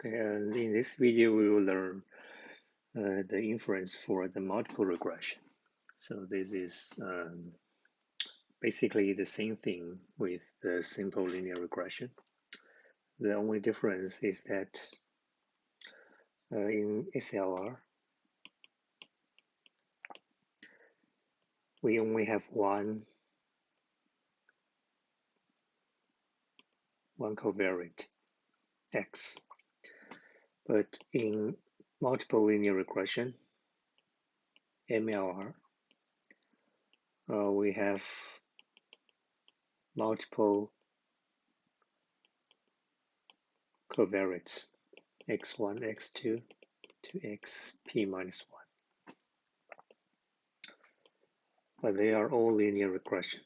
Okay, and in this video we will learn the inference for the multiple regression. So this is basically the same thing with the simple linear regression. The only difference is that in SLR we only have one covariate x, but in multiple linear regression MLR we have multiple covariates x1, x2 to xp minus 1. But they are all linear regression.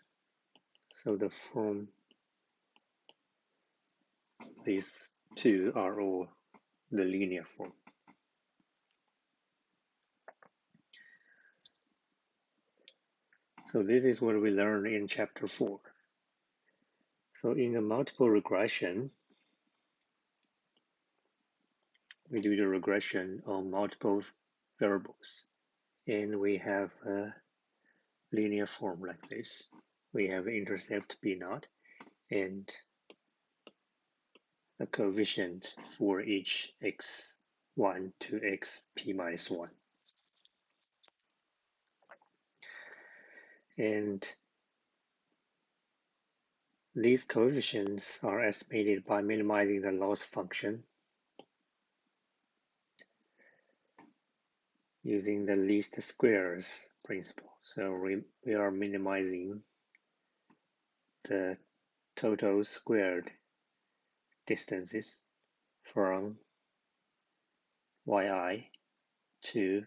So the form, these two are all the linear form. So this is what we learned in chapter 4. So in a multiple regression, we do the regression on multiple variables, and we have a linear form like this. We have intercept b0 and a coefficient for each x1 to xp minus 1. And these coefficients are estimated by minimizing the loss function using the least squares principle. So we are minimizing the total squared distances from yi to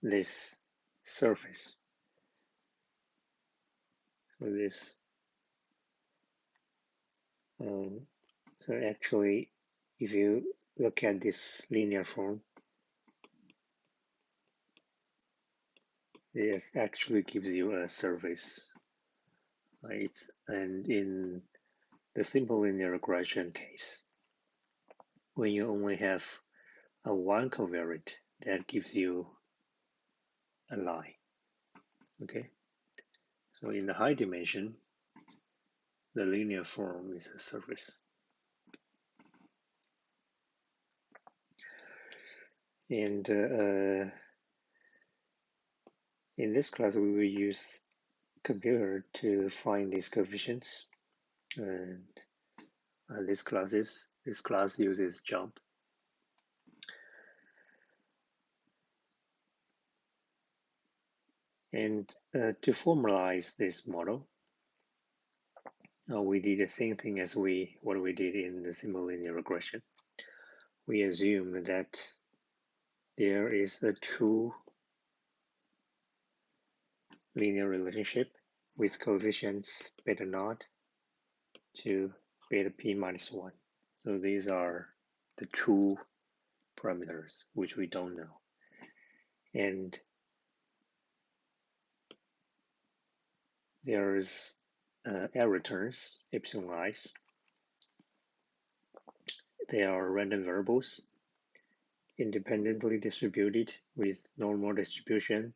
this surface. So this, so actually, if you look at this linear form, this actually gives you a surface. And in the simple linear regression case, when you only have a one covariate, that gives you a line. Okay, so in the high dimension, the linear form is a surface. And in this class, we will use computer to find these coefficients. And this class uses jump. And to formalize this model, we did the same thing as what we did in the simple linear regression. We assume that there is a true linear relationship with coefficients beta naught to beta p minus 1. So these are the true parameters, which we don't know. And there's error terms, epsilon i's. They are random variables, independently distributed with normal distribution,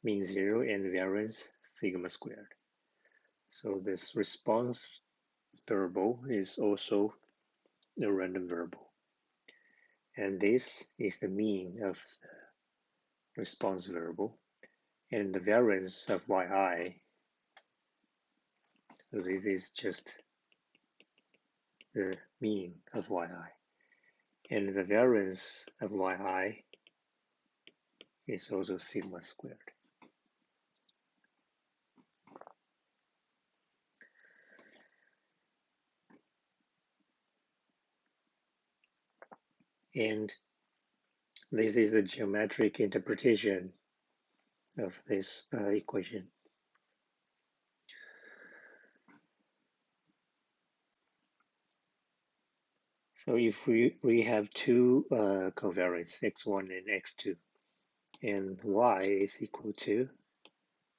mean 0, and variance sigma squared. So this response variable is also a random variable. And this is the mean of the response variable. And the variance of yi, so this is just the mean of yi. And the variance of yi is also sigma squared. And this is the geometric interpretation of this equation. So if we have two covariates, x1 and x2, and y is equal to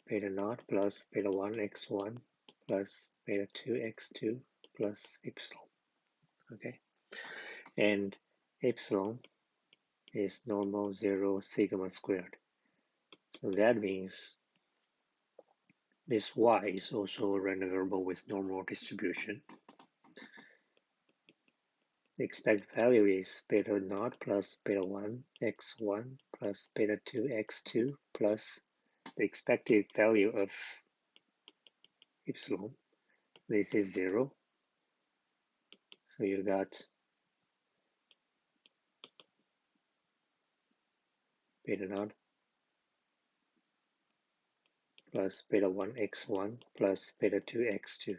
beta naught plus beta 1 x1 plus beta 2 x2 plus epsilon. Okay, And epsilon is normal 0 sigma squared. So that means this y is also a random variable with normal distribution. The expected value is beta naught plus beta 1 x1 plus beta 2 x2 plus the expected value of epsilon. This is 0. So you got beta naught plus beta 1 x1 plus beta 2 x2.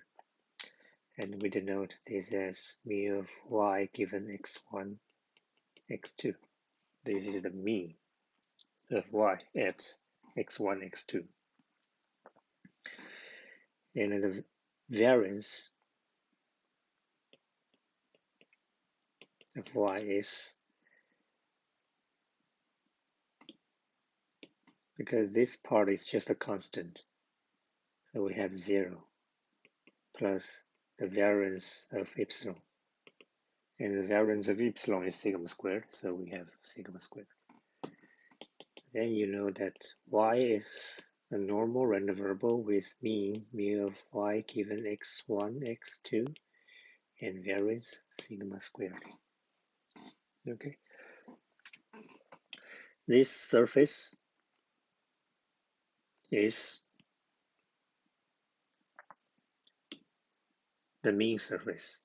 And we denote this as mu of y given x1, x2. This is the mean of y at x1, x2. And the variance of y is, because this part is just a constant, so we have 0 plus the variance of epsilon. And the variance of epsilon is sigma squared, so we have sigma squared. Then you know that y is a normal random variable with mean mu of y given x1, x2, and variance sigma squared. Okay. This surface is the mean surface.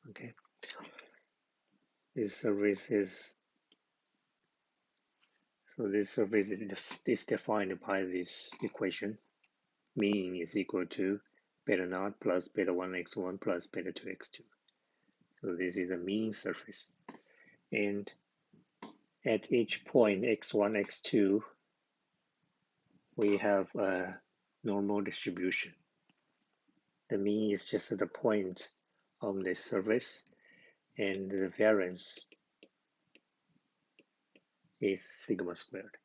Okay. This surface is is defined by this equation. Mean is equal to beta naught plus beta 1 x1 plus beta 2 x2. So this is a mean surface. And at each point x1, x2, we have a normal distribution. The mean is just the point on this surface, and the variance is sigma squared.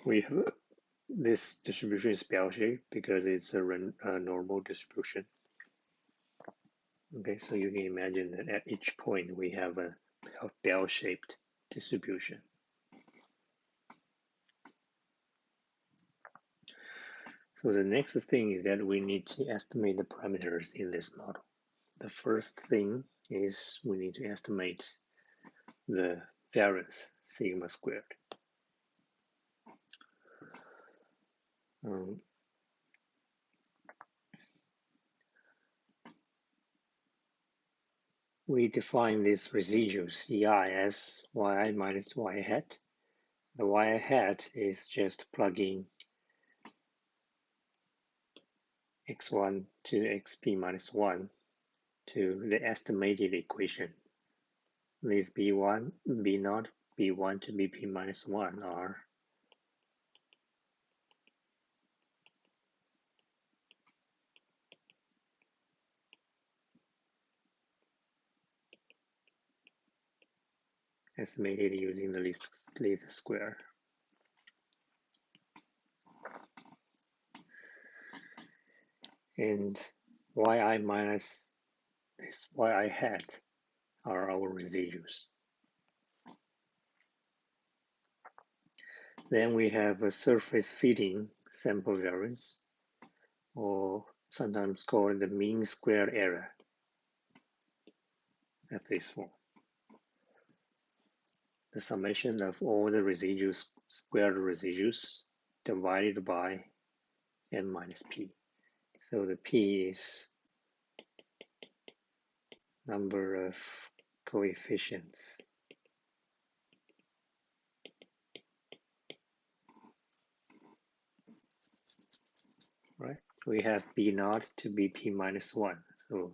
We have this distribution is bell-shaped because it's a normal distribution. Okay, so you can imagine that at each point we have a bell-shaped distribution. So the next thing is that we need to estimate the parameters in this model. The first thing is we need to estimate the variance sigma squared. We define this residual Ci as yi minus y hat. The y hat is just plugging x1 to xp minus 1 to the estimated equation. These b1, b0, b1 to bp minus 1 are estimated using the least square. And yi minus this yi hat are our residuals. Then we have a surface fitting sample variance, or sometimes called the mean squared error, at this form. The summation of all the residuals, squared residuals, divided by n minus p. So the p is number of coefficients. Right? We have b naught to bp minus 1. So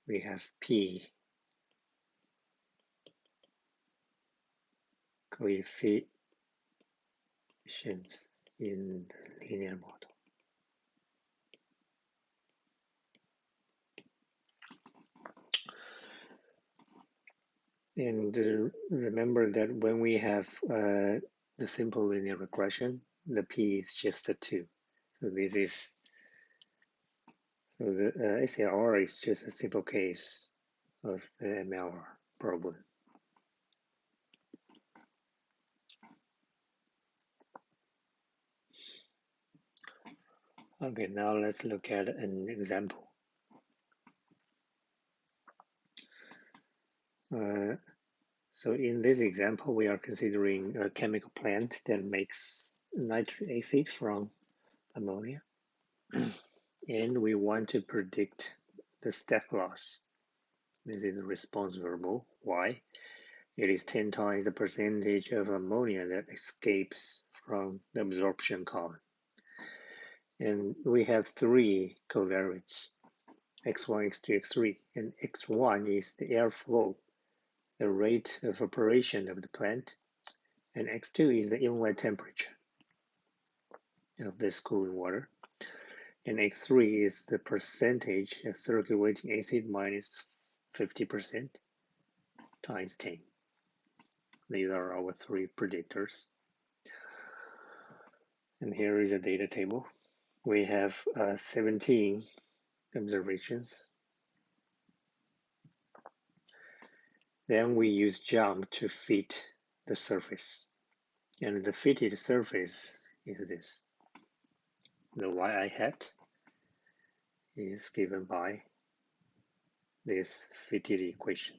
we have p coefficients in the linear model. And remember that when we have the simple linear regression, the p is just a 2. So this is So the SAR is just a simple case of the ML problem. Okay, now let's look at an example. So in this example, we are considering a chemical plant that makes nitric acid from ammonia, and we want to predict the step loss. This is the response variable, y. It is 10 times the percentage of ammonia that escapes from the absorption column. And we have three covariates, x1, x2, x3, and x1 is the airflow, the rate of operation of the plant, and x2 is the inlet temperature of this cooling water, and x3 is the percentage of circulating acid minus 50% times 10. These are our three predictors. And here is a data table. We have 17 observations. Then we use jump to fit the surface. And the fitted surface is this. The yi hat is given by this fitted equation.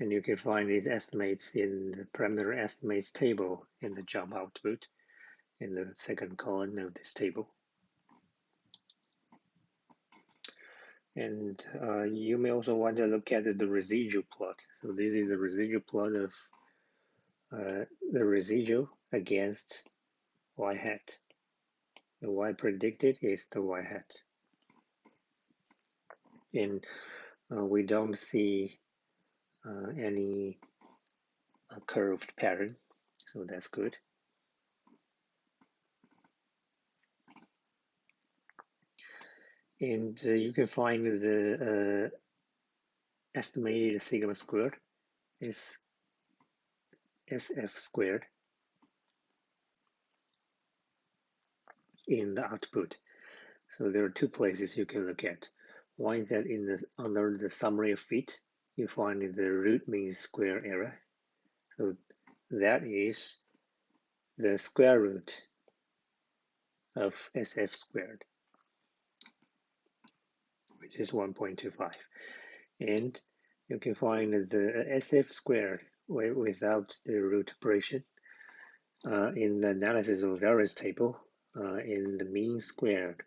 And you can find these estimates in the parameter estimates table in the jump output in the second column of this table. And you may also want to look at the residual plot. So this is the residual plot of the residual against y hat. The y predicted is the y hat. And we don't see any curved pattern, so that's good. And you can find the estimated sigma squared is SF squared in the output. So there are two places you can look at. One is that in the under the summary of fit, you find the root mean square error. So that is the square root of SF squared, which is 1.25. And you can find the SF squared without the root operation in the analysis of variance table in the mean squared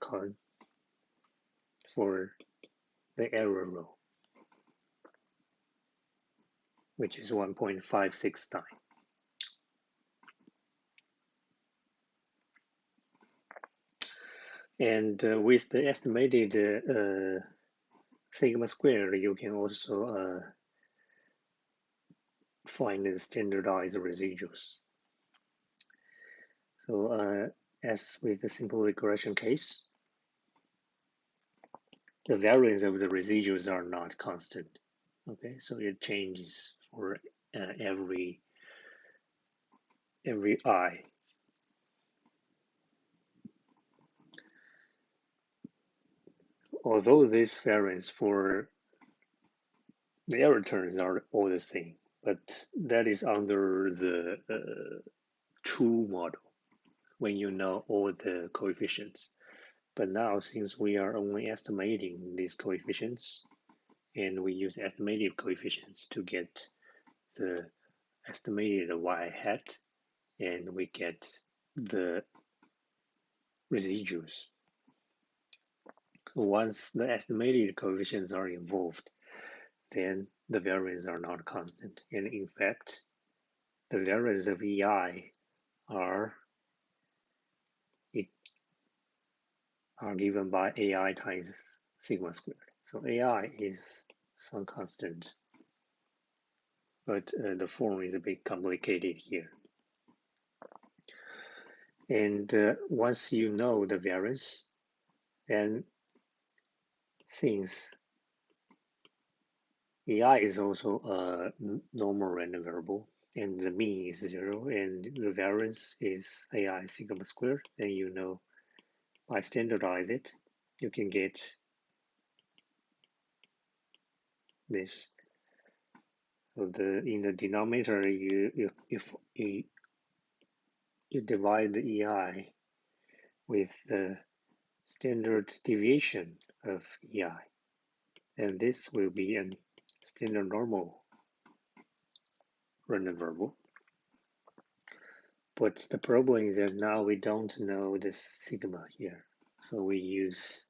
column for the error row, which is 1.569. And with the estimated sigma squared, you can also find the standardized residuals. So as with the simple regression case, the variance of the residuals are not constant. Okay, so it changes for every I. Although this variance for the error terms are all the same, but that is under the true model when you know all the coefficients. But now, since we are only estimating these coefficients, and we use estimated coefficients to get the estimated y hat, and we get the residuals. Once the estimated coefficients are involved, then the variance are not constant. And in fact, the variance of EI are given by AI times sigma squared. So AI is some constant, but the form is a bit complicated here. And once you know the variance, then since AI is also a normal random variable, and the mean is 0, and the variance is AI sigma squared, then you know by standardize it, you can get this. So in the denominator, you divide the EI with the standard deviation of EI, and this will be a standard normal random variable. But the problem is that now we don't know the sigma here, so we use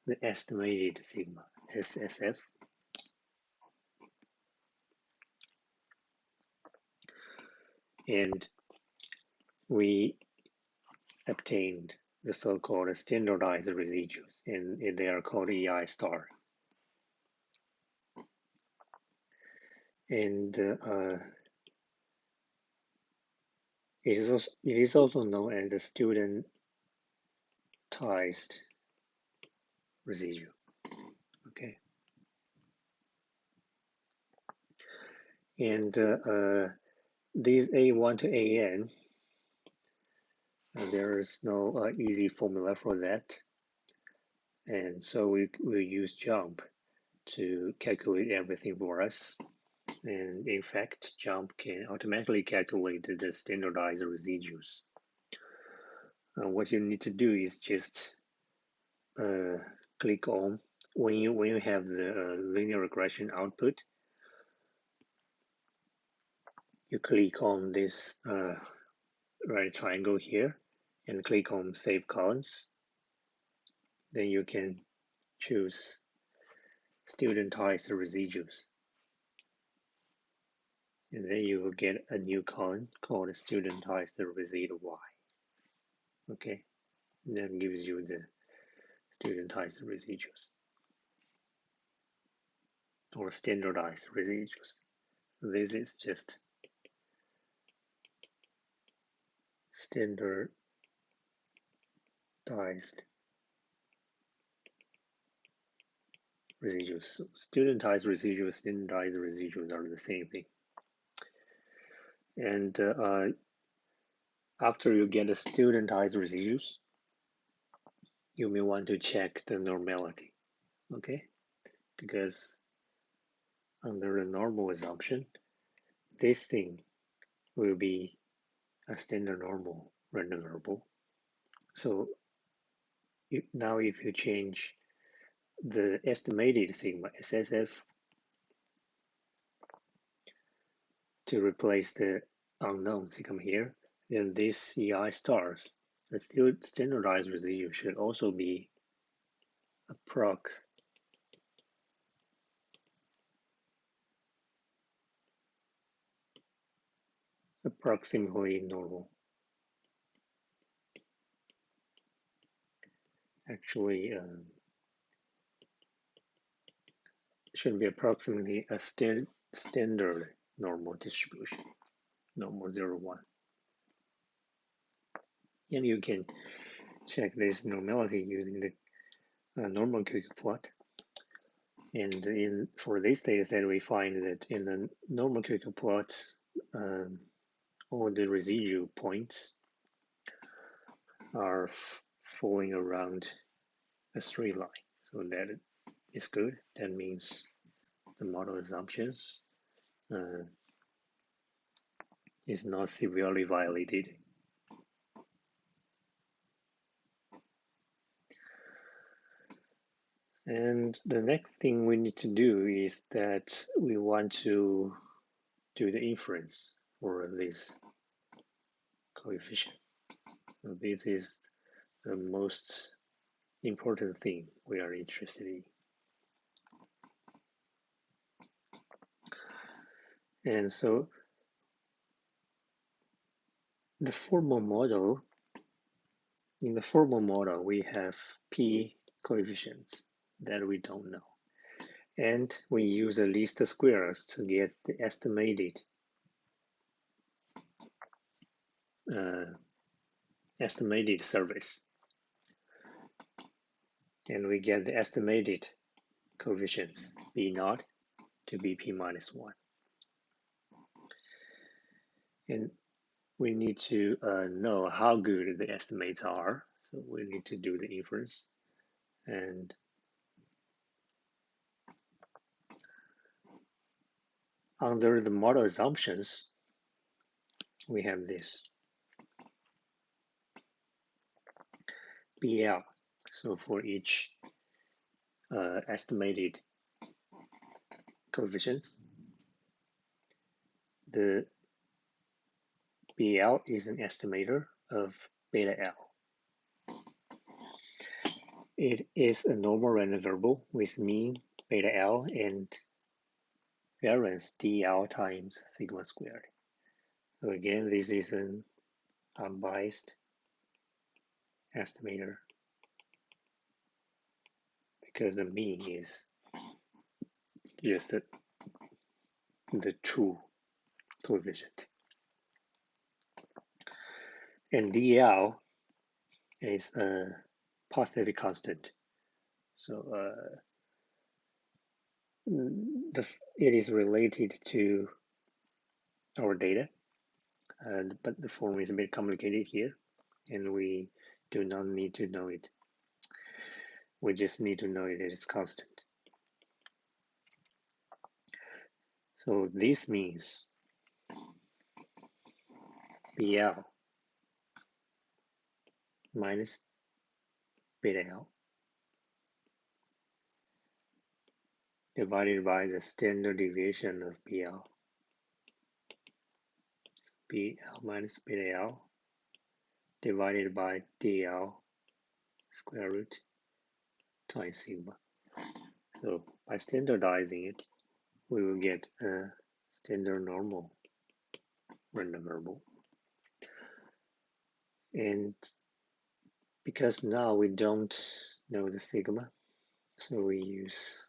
the estimated sigma, SSF. And we obtained the so-called standardized residuals, and they are called EI star. And it is also known as the studentized residue. Okay. And these A1 to AN, there is no easy formula for that. And so we use JUMP to calculate everything for us. And in fact, JUMP can automatically calculate the standardized residuals. What you need to do is just click on when you have the linear regression output, you click on this right triangle here and click on Save Columns. Then you can choose Studentized Residuals. And then you will get a new column called Studentized Residue Y. Okay, and that gives you the studentized residuals or standardized residuals. This is just standardized residuals. So studentized residuals, standardized residuals are the same thing. And after you get the studentized residuals, you may want to check the normality, okay? Because under the normal assumption, this thing will be a standard normal random variable. So now if you change the estimated sigma SSF to replace the unknown sigma here, then this EI stars, the still standardized residual should also be approximately normal. Actually, should be approximately a standard normal distribution, normal 0, 1. And you can check this normality using the normal QQ plot. And for this data set, we find that in the normal QQ plot, all the residual points are falling around a straight line. So that is good. That means the model assumptions is not severely violated. And the next thing we need to do is that we want to do the inference for this coefficient. So this is the most important thing we are interested in. And so the formal model, in the formal model, we have p coefficients that we don't know. And we use the least squares to get the estimated surface. And we get the estimated coefficients b naught to be p minus 1. And we need to know how good the estimates are. So we need to do the inference. And under the model assumptions, we have this BL. So for each estimated coefficients, the BL is an estimator of beta L. It is a normal random variable with mean beta L and variance dl times sigma squared. So again, this is an unbiased estimator because the mean is just the true coefficient. And dl is a positive constant. So it is related to our data, but the form is a bit complicated here, and we do not need to know it. We just need to know it is constant. So this means BL minus beta L divided by the standard deviation of BL. BL minus beta L divided by DL square root times sigma. So by standardizing it, we will get a standard normal random variable. And because now we don't know the sigma, so we use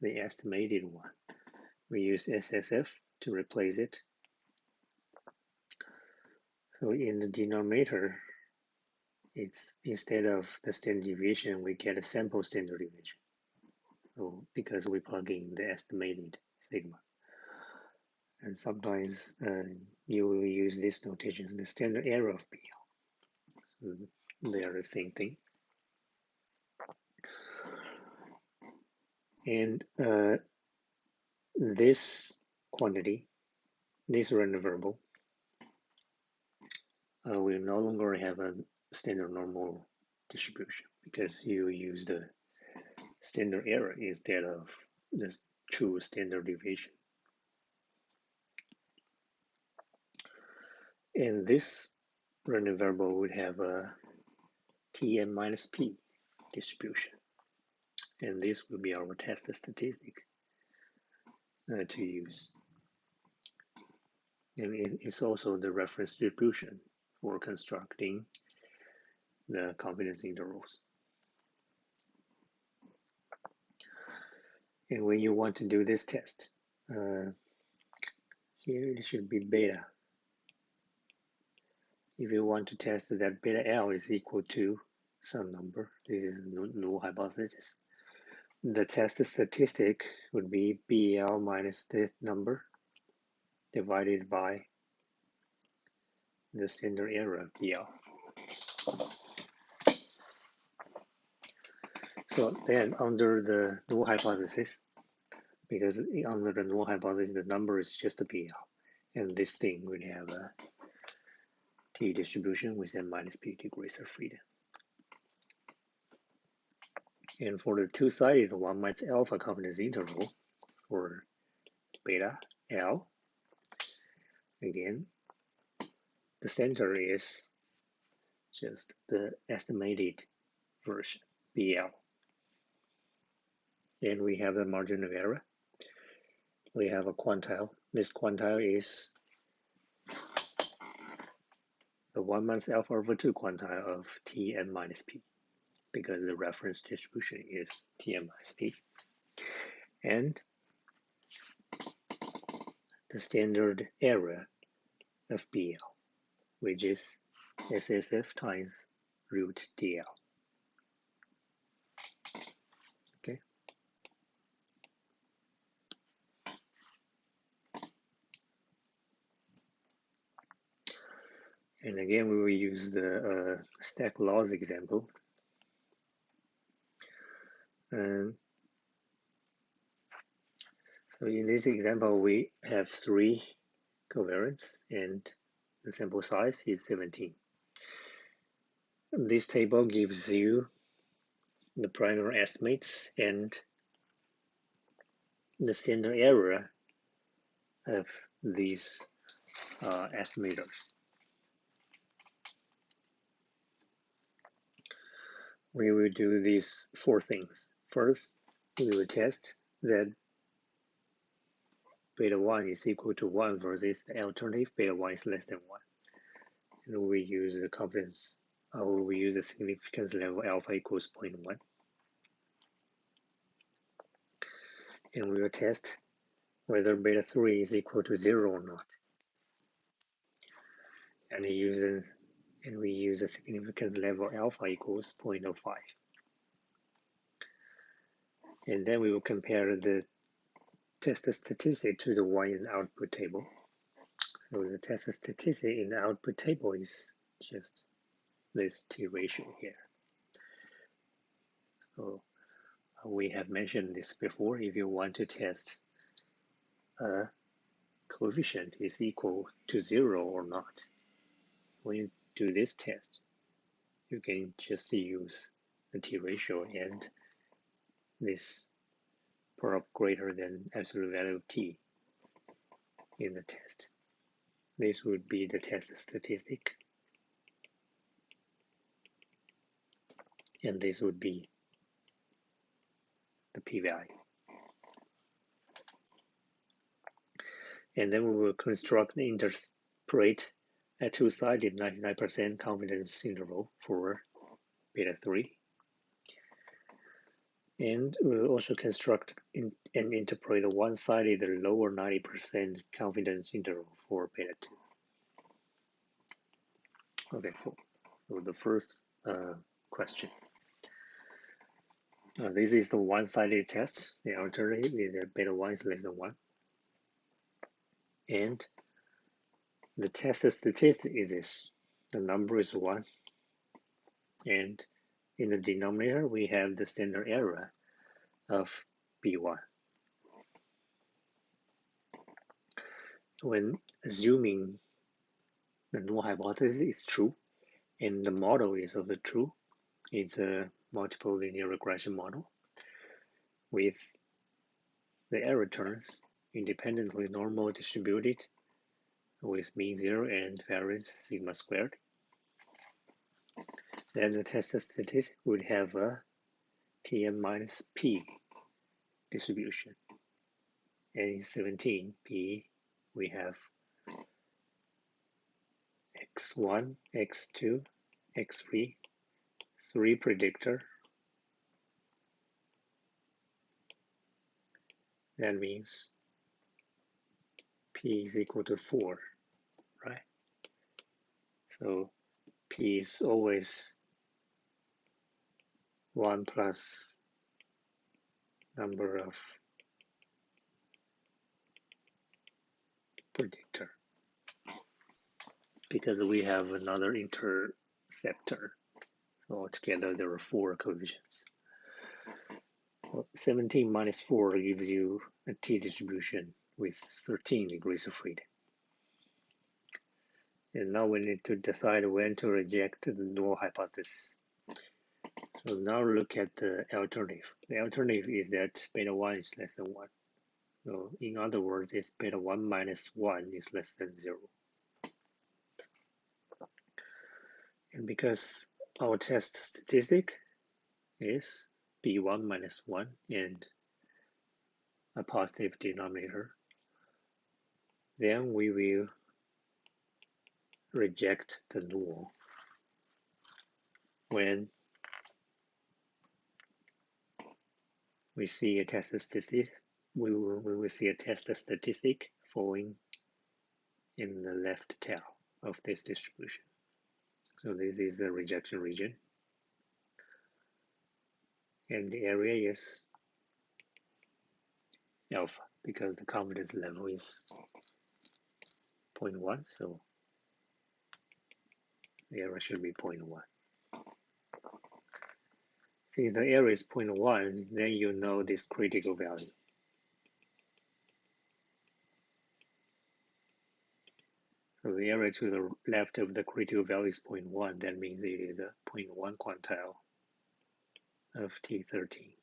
the estimated one. We use SSF to replace it. So in the denominator, it's instead of the standard deviation, we get a sample standard deviation. So because we plug in the estimated sigma. And sometimes you will use this notation, the standard error of BL. So they are the same thing. And this quantity, this random variable, will no longer have a standard normal distribution because you use the standard error instead of the true standard deviation. And this random variable would have a Tn minus P distribution. And this will be our test statistic to use. And it's also the reference distribution for constructing the confidence intervals. And when you want to do this test, here it should be beta. If you want to test that beta L is equal to some number, this is null hypothesis. The test statistic would be BL minus this number divided by the standard error of BL. So then under the null hypothesis, because under the null hypothesis, the number is just a BL, and this thing would have a T distribution with n minus P degrees of freedom. And for the two-sided 1 minus alpha confidence interval for beta L, again, the center is just the estimated version, BL. And we have the margin of error. We have a quantile. This quantile is the 1 minus alpha over 2 quantile of Tn minus P, because the reference distribution is Tn minus P. And the standard error of BL, which is SSF times root DL. Okay. And again, we will use the stack loss example. And so in this example, we have 3 covariants and the sample size is 17. This table gives you the primary estimates and the standard error of these estimators. We will do these 4 things. First, we will test that beta 1 is equal to 1 versus the alternative beta 1 is less than 1. And we use the confidence, we use the significance level alpha equals 0.1. And we will test whether beta 3 is equal to 0 or not. And we use a significance level alpha equals 0.05. And then we will compare the test statistic to the one in the output table. So the test statistic in the output table is just this T ratio here. So we have mentioned this before. If you want to test a coefficient is equal to 0 or not, when you do this test, you can just use the T ratio and this product greater than absolute value of T in the test. This would be the test statistic. And this would be the p-value. And then we will construct and interpret a two-sided 99% confidence interval for beta 3. And we'll also construct and interpret a one-sided lower 90% confidence interval for beta 2. Okay, cool. So the first question. This is the one-sided test. The alternative is that beta 1 is less than 1. And the test statistic is this. The number is 1. And in the denominator, we have the standard error of B1. When assuming the null hypothesis is true and the model is of the true, it's a multiple linear regression model with the error terms independently normal distributed with mean 0 and variance sigma squared. Then the test statistic would have a Tm minus P distribution. And in 17, P, we have x1, x2, x3, 3 predictor. That means P is equal to 4, right? So P is always 1 plus number of predictor, because we have another interceptor. So altogether there are 4 coefficients. So 17 minus 4 gives you a T distribution with 13 degrees of freedom. And now we need to decide when to reject the null hypothesis. So now look at the alternative. The alternative is that beta 1 is less than 1. So in other words, it's beta 1 minus 1 is less than 0. And because our test statistic is B1 minus 1 and a positive denominator, then we will reject the null when we see a test statistic. We will see a test statistic falling in the left tail of this distribution. So this is the rejection region. And the area is alpha because the confidence level is 0.1. So The error should be 0.1. Since the error is 0.1, then you know this critical value. So the error to the left of the critical value is 0.1. That means it is a 0.1 quantile of T13.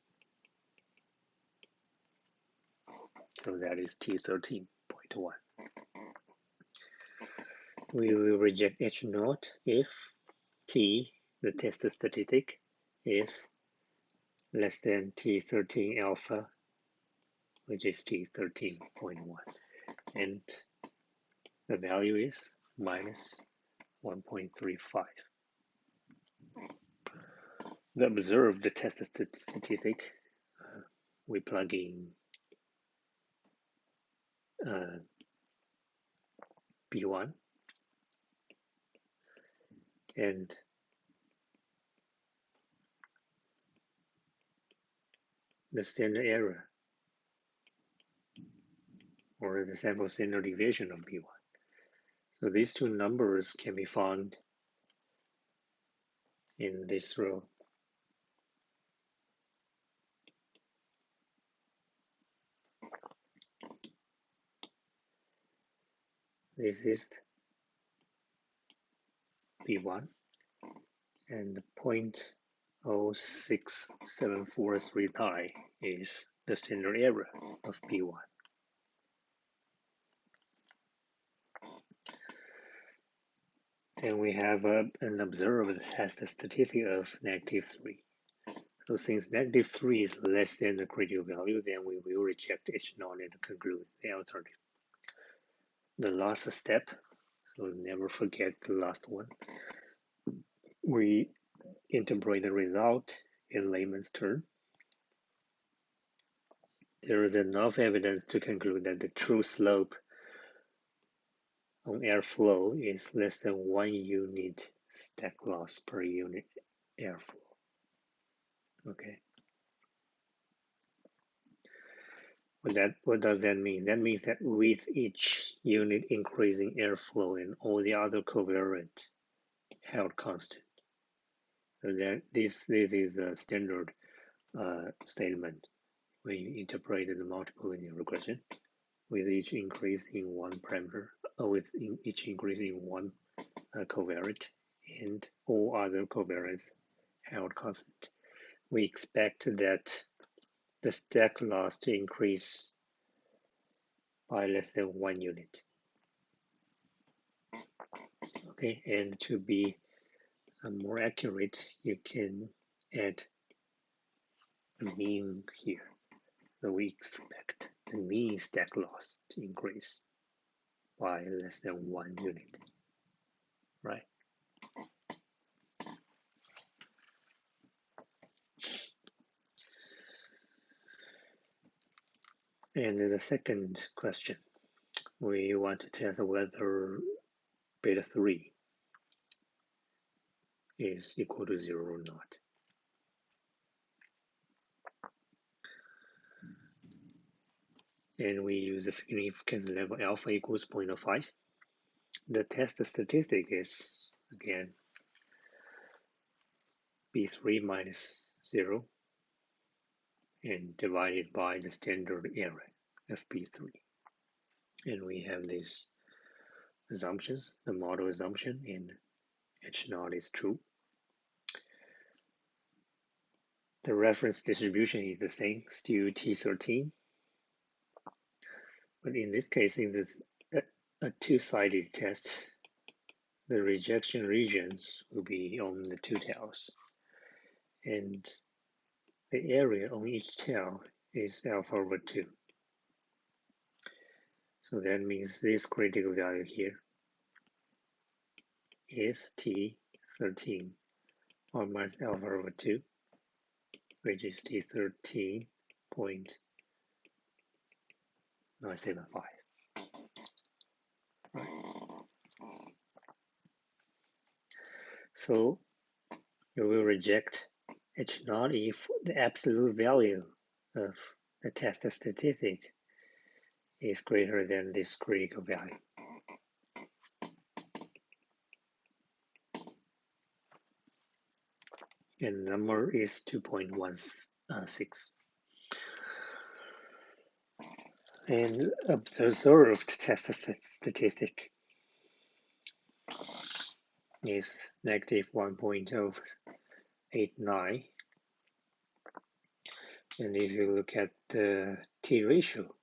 So that is T13.1. We will reject H naught if T, the test statistic, is less than T13 alpha, which is T13.1. And the value is minus 1.35. The observed test statistic, we plug in B1 and the standard error or the sample standard deviation of B1. So these two numbers can be found in this row. This is B1 and 0.06743 pi is the standard error of B1. Then we have an observed test statistic of -3. So since -3 is less than the critical value, then we will reject H naught and conclude the alternative. The last step, so never forget the last one, we interpret the result in layman's term. There is enough evidence to conclude that the true slope on airflow is less than 1 unit stack loss per unit airflow. Okay. What does that mean? That means that with each unit increasing airflow and all the other covariant held constant. So that this is a standard statement when you interpret the multiple linear regression. With each increase in one parameter, with each increase in one covariant and all other covariants held constant, we expect that the stack loss to increase by less than 1 unit. Okay, and to be more accurate, you can add a mean here. So we expect the mean stack loss to increase by less than 1 unit, right? And as a second question, we want to test whether beta 3 is equal to 0 or not. And we use the significance level alpha equals 0.05. The test statistic is, again, B3 minus 0 and divided by the standard error of B3. And we have these assumptions, the model assumption, and H naught is true. The reference distribution is the same, still T13. But in this case, since it's a two-sided test, the rejection regions will be on the two tails. And the area on each tail is alpha over 2. So that means this critical value here is T13 or minus alpha over 2, which is T13.975. Right. So you will reject H naught if the absolute value of the test statistic is greater than this critical value. and the number is 2.16. And observed test statistic is negative 1.089. And if you look at the T ratio,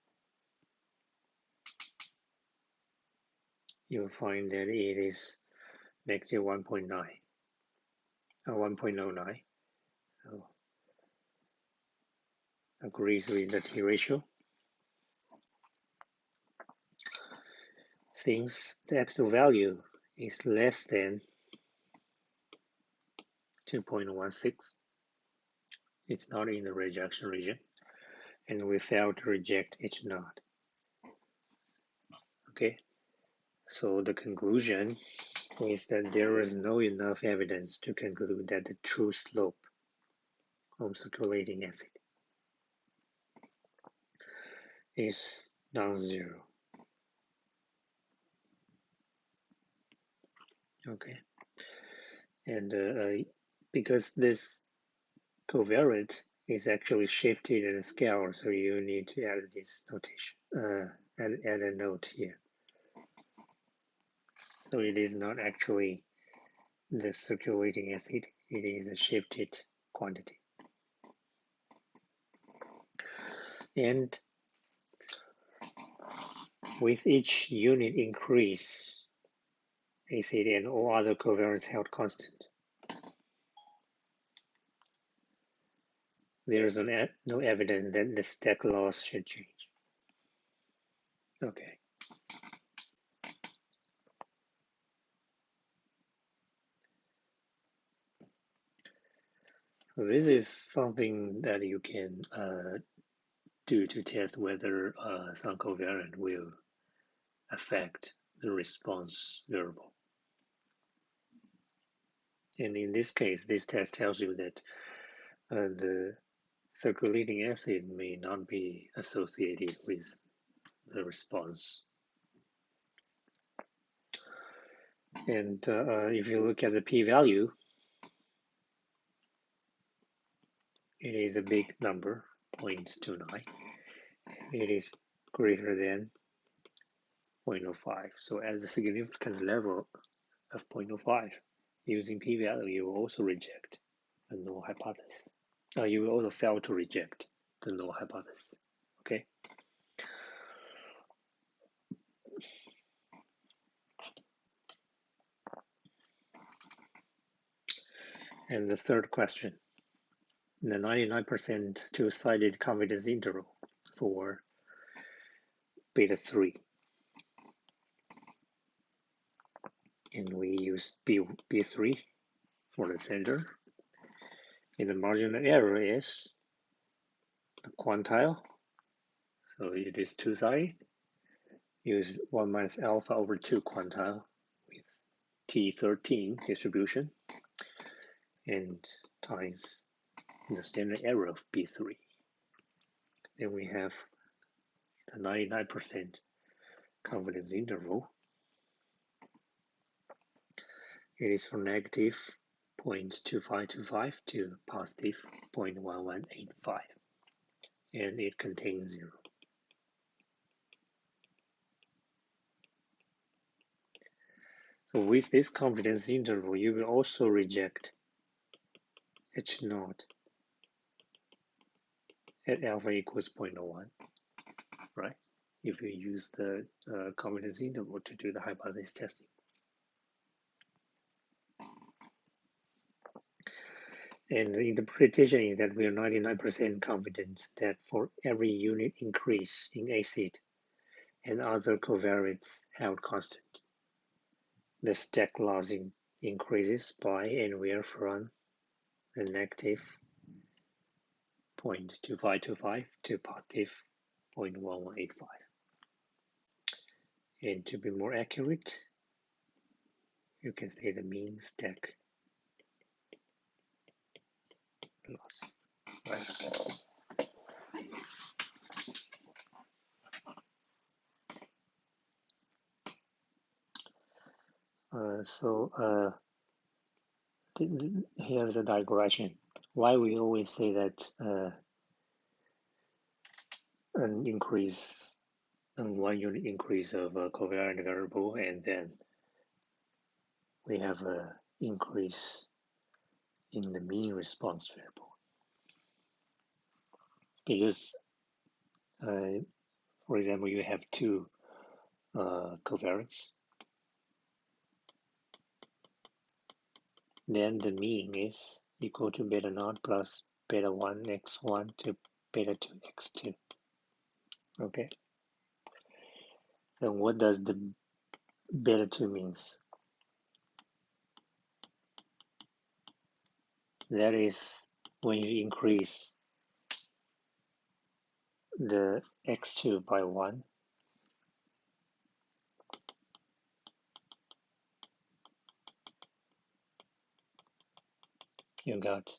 you'll find that it is negative 1.9 or 1.09. So agrees with the T ratio. Since the absolute value is less than 2.16, it's not in the rejection region, and we fail to reject H0. Okay, so the conclusion is that there is no enough evidence to conclude that the true slope of circulating acid is non-zero. Okay, and because this covariance is actually shifted in the scale, so you need to add this notation, add a note here. So it is not actually the circulating acid, it is a shifted quantity. And with each unit increase, acid and all other covariance held constant, there is no evidence that the stack loss should change. Okay. So this is something that you can do to test whether some covariant will affect the response variable. And in this case, this test tells you that the circulating acid may not be associated with the response. And if you look at the p-value, it is a big number, 0.29. It is greater than 0.05. So at the significance level of 0.05, using p-value, you will also reject the null hypothesis. You will also fail to reject the null hypothesis. Okay. And the third question, the 99% two-sided confidence interval for beta 3. And we use B3 for the center. And the marginal error is the quantile. So it is two-sided. Use 1 minus alpha over 2 quantile with T13 distribution and times the standard error of B3. Then we have the 99% confidence interval. It is from negative 0.2525 to positive 0.1185, and it contains 0. So with this confidence interval, you will also reject H0 at alpha equals 0.01, right? If you use the confidence interval to do the hypothesis testing. And the interpretation is that we are 99% confident that for every unit increase in acid and other covariates held constant, the stack loss increases by anywhere from a negative 0.2525 to positive 0.1185. And to be more accurate, you can say the mean stack loss, right? So here's a digression. Why we always say that an increase, and 1 unit increase of a covariant variable, and then we have a increase in the mean response variable. Because, for example, you have two covariants, then the mean is equal to beta naught plus beta 1 x1 to beta 2 x2. Okay. Then what does the beta 2 means? That is when you increase the x2 by 1, you got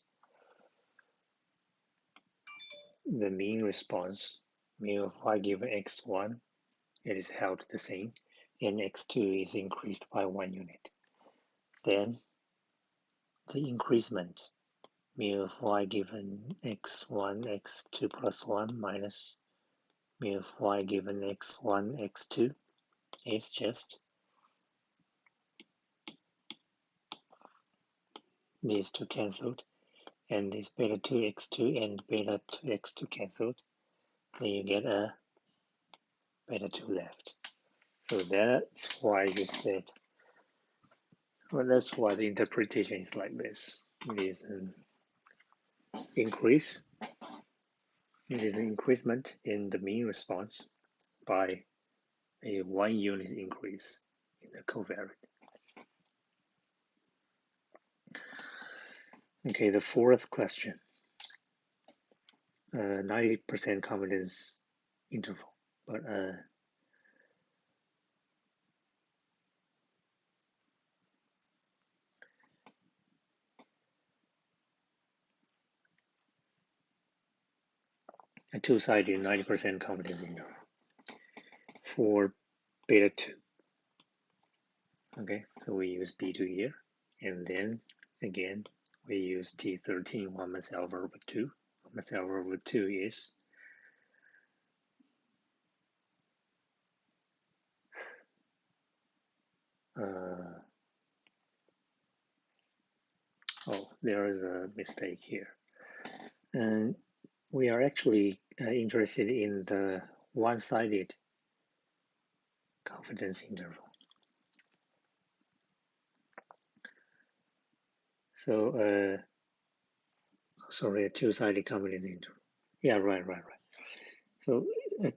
the mean response, mu of y given x1, it is held the same, and x2 is increased by 1 unit. Then the increasement, mu of y given x1, x2 plus 1 minus mu of y given x1, x2 is just these two cancelled, and this beta 2 x2 and beta 2 x2 cancelled. Then you get a beta 2 left. So that's why you said, well, that's why the interpretation is like this. It is an increase, it is an increasement in the mean response by a 1 unit increase in the covariant. Okay, the fourth question, 90% confidence interval, but a two-sided 90% confidence interval for beta 2. Okay, so we use B2 here, and then again we use T13 1 minus alpha over 2. 1 minus alpha over 2 is oh, there is a mistake here. And we are actually interested in the one-sided confidence interval. So, sorry, a two-sided confidence interval. Yeah, right. So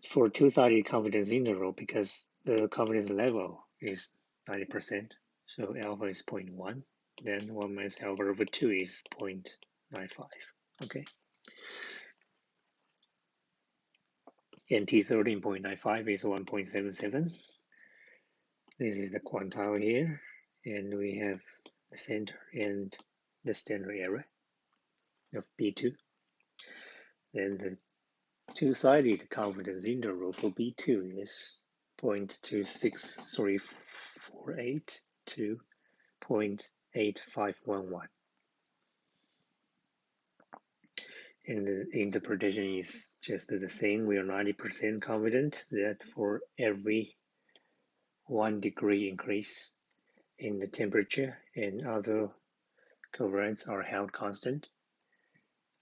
for two-sided confidence interval, because the confidence level is 90%, so alpha is 0.1, then 1 minus alpha over 2 is 0.95. Okay. And T13.95 is 1.77. This is the quantile here, and we have the center and the standard error of B2. Then the two-sided confidence interval for B2 is 0.26348 to 0.8511. And the interpretation is just the same. We are 90% confident that for every 1 degree increase in the temperature and other covariants are held constant,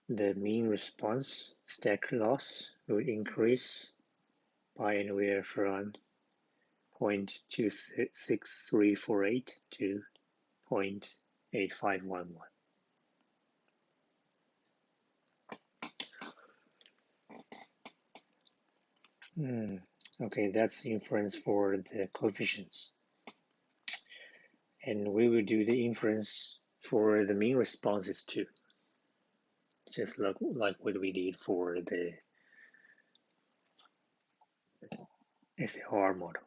the mean response stack loss will increase by anywhere from 0.26348 to 0.8511. Okay, that's inference for the coefficients. And we will do the inference for the mean responses too. Just like what we did for the SLR model.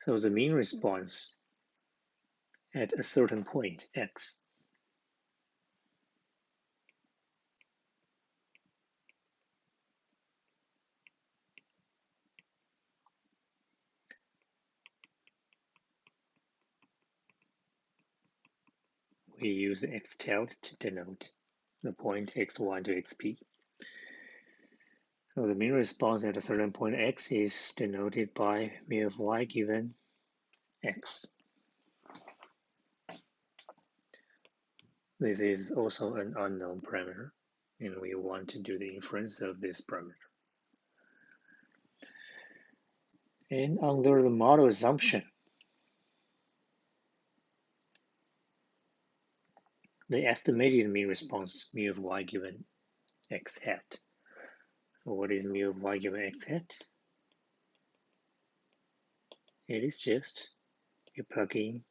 So the mean response at a certain point, x, we use x tilde to denote the point x1 to xp. So the mean response at a certain point x is denoted by mu of y given x. This is also an unknown parameter, and we want to do the inference of this parameter. And under the model assumption, the estimated mean response mu of y given x hat. So what is mu of y given x hat? It is just you plug in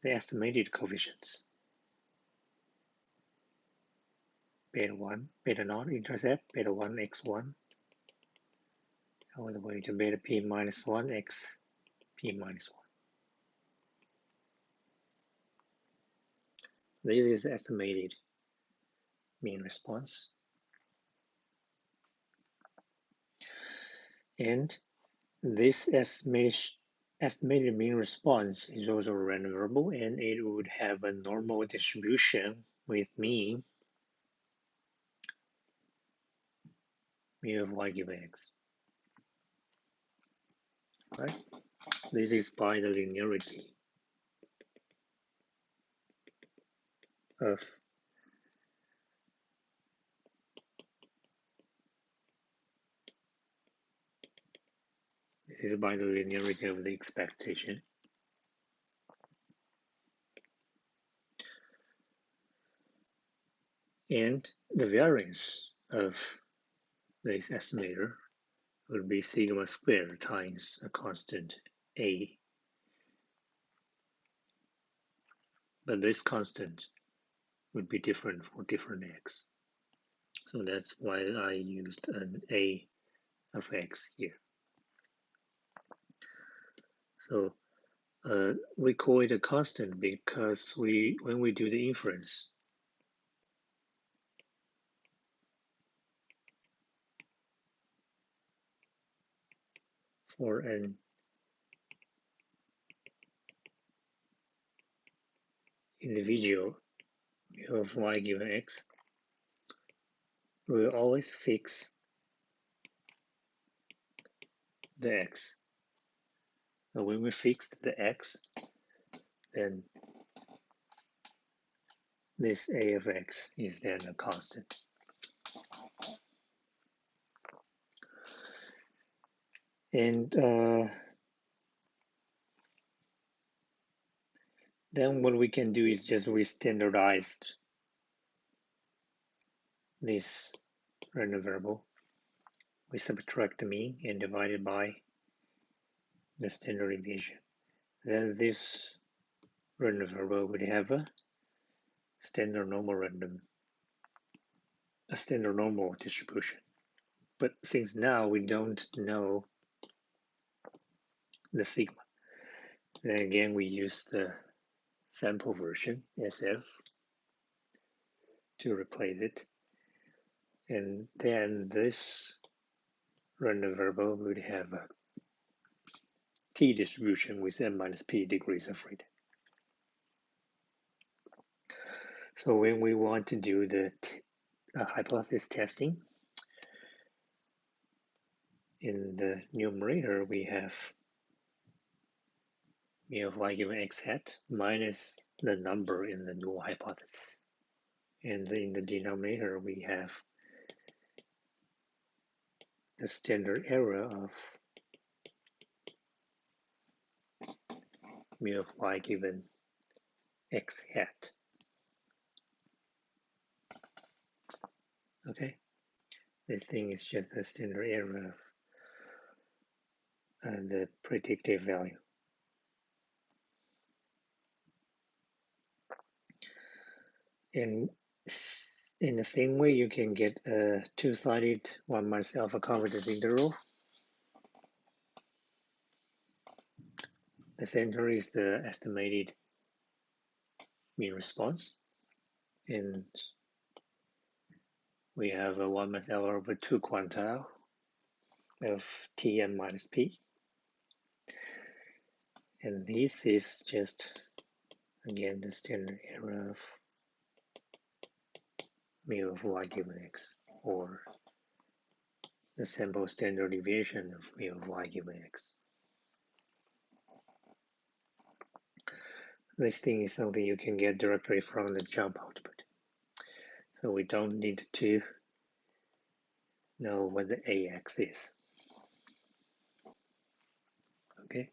the estimated coefficients. Beta 1, beta naught intercept, beta 1 x1, all the way to beta p minus 1 x p minus 1. This is the estimated mean response. And this estimated mean response is also a random variable, and it would have a normal distribution with mean mu of y given x. Right? This is by the linearity of the expectation. And the variance of this estimator would be sigma squared times a constant a. But this constant would be different for different x. So that's why I used an a of x here. So we call it a constant because when we do the inference, for an individual mu of y given x, we will always fix the x. So when we fixed the x, then this a of x is then a constant. And then what we can do is just re-standardize this random variable. We subtract the mean and divide it by the standard deviation. Then this random variable would have a standard normal distribution. But since now we don't know the sigma, then again we use the sample version SF to replace it, and then this random variable would have a t distribution with n minus p degrees of freedom. So when we want to do the hypothesis testing, in the numerator we have mu of y given x hat minus the number in the null hypothesis. And in the denominator we have the standard error of mu of y given x hat. Okay, this thing is just the standard error of the predictive value. And in the same way, you can get a two-sided 1 minus alpha confidence interval. The center is the estimated mean response, and we have a 1 minus alpha over 2 quantile of Tn minus P. And this is just again the standard error of mu of y given x, or the sample standard deviation of mu of y given x. This thing is something you can get directly from the jump output. So we don't need to know what the AX is. Okay.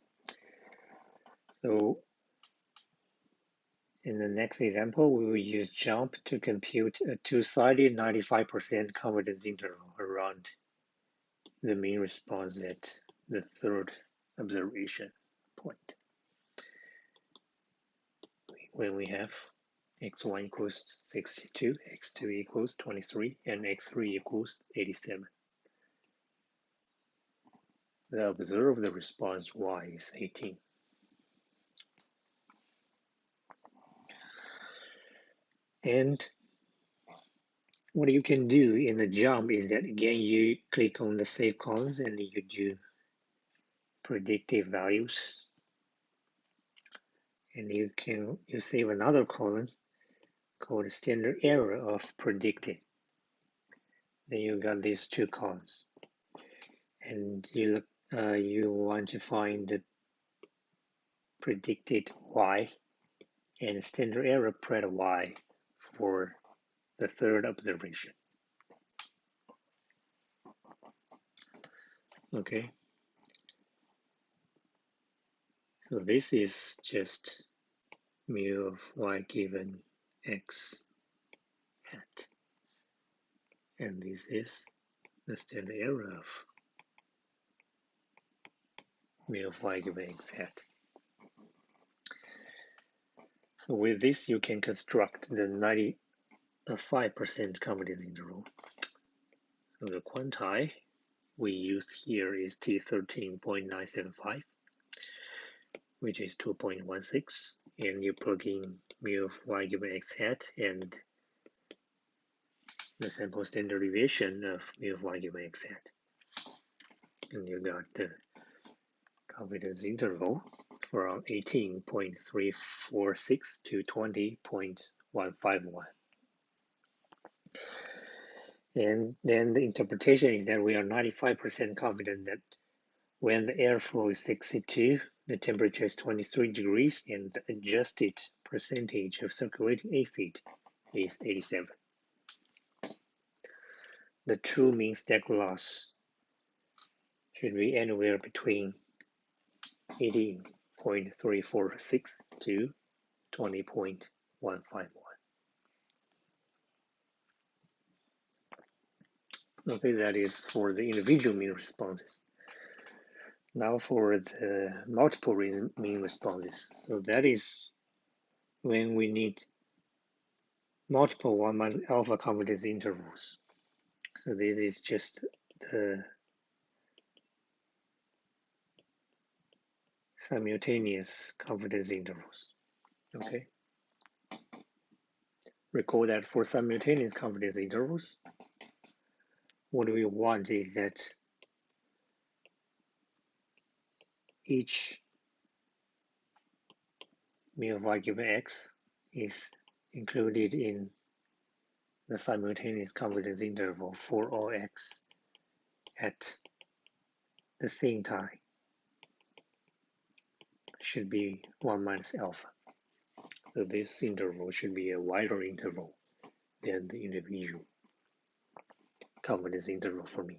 So in the next example, we will use jump to compute a two-sided 95% confidence interval around the mean response at the third observation point. When we have x1 equals 62, x2 equals 23, and x3 equals 87. The observed response y is 18. And what you can do in the jump is that again you click on the save columns and you do predictive values, and you save another column called standard error of predicted. Then you got these two columns, and you want to find the predicted y and standard error pred y for the third observation. Okay, so this is just mu of y given x hat, and this is the standard error of mu of y given x hat. So with this, you can construct the 95% confidence interval. So the quanti we used here is T13.975, which is 2.16, and you plug in mu of y given x hat and the sample standard deviation of mu of y given x hat, and you got the confidence interval from 18.346 to 20.151. And then the interpretation is that we are 95% confident that when the airflow is 62, the temperature is 23 degrees, and the adjusted percentage of circulating acid is 87. The true mean stack loss should be anywhere between 18.346 to 20.151. Okay, that is for the individual mean responses. Now for the multiple mean responses. So that is when we need multiple 1 alpha confidence intervals. So this is just the simultaneous confidence intervals. Okay. Recall that for simultaneous confidence intervals, what we want is that each mu of y given x is included in the simultaneous confidence interval for all x at the same time. Should be 1 minus alpha. So this interval should be a wider interval than the individual confidence interval for me.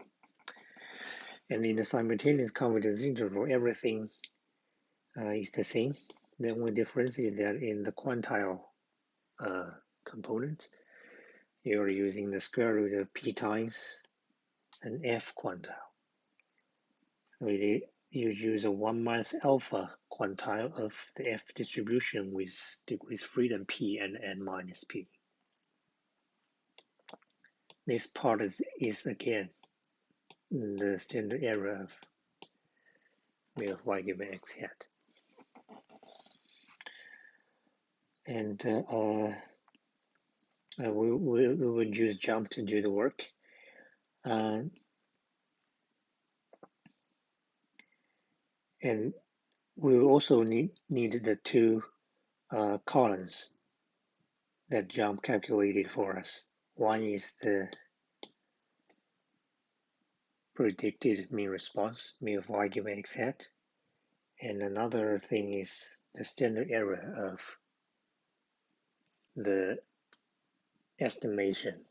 And in the simultaneous confidence interval, everything is the same. The only difference is that in the quantile component, you're using the square root of p times an f quantile. You use a 1 minus alpha quantile of the f distribution with degrees freedom p and n minus p. This part is again the standard error of mu of y given x hat. And we would use jump to do the work. And we will also need the two columns that Jump calculated for us. One is the predicted mean response, mu of y given x hat, and another thing is the standard error of the estimation.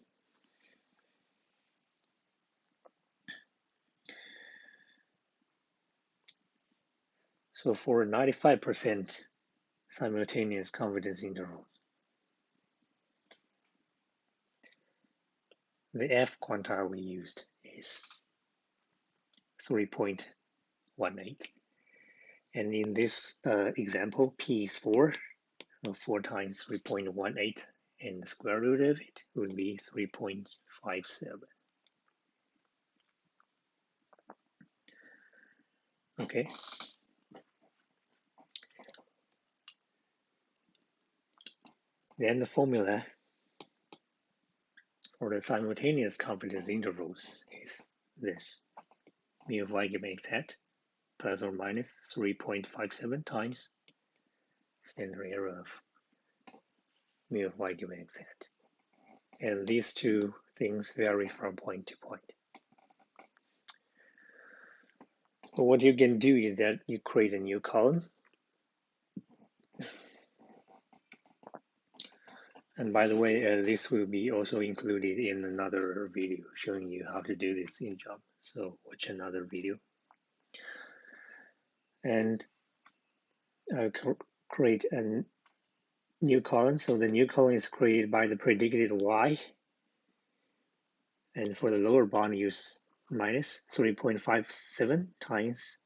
So for 95% simultaneous confidence interval, the F quantile we used is 3.18. And in this example, P is 4. So 4 times 3.18, and the square root of it would be 3.57. Okay. Then the formula for the simultaneous confidence intervals is this: mu of y given x hat plus or minus 3.57 times standard error of mu of y given x hat. And these two things vary from point to point. So what you can do is that you create a new column. And by the way, this will be also included in another video showing you how to do this in Jump. So watch another video. And create a new column. So the new column is created by the predicted y. And for the lower bound, use minus 3.57 times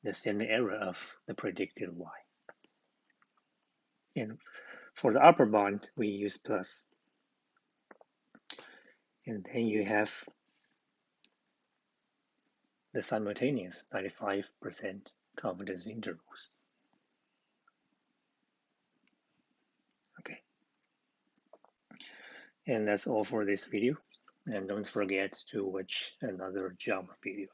the standard error of the predicted y. And for the upper bound, we use plus. And then you have the simultaneous 95% confidence intervals. Okay. And that's all for this video. And don't forget to watch another Jump video.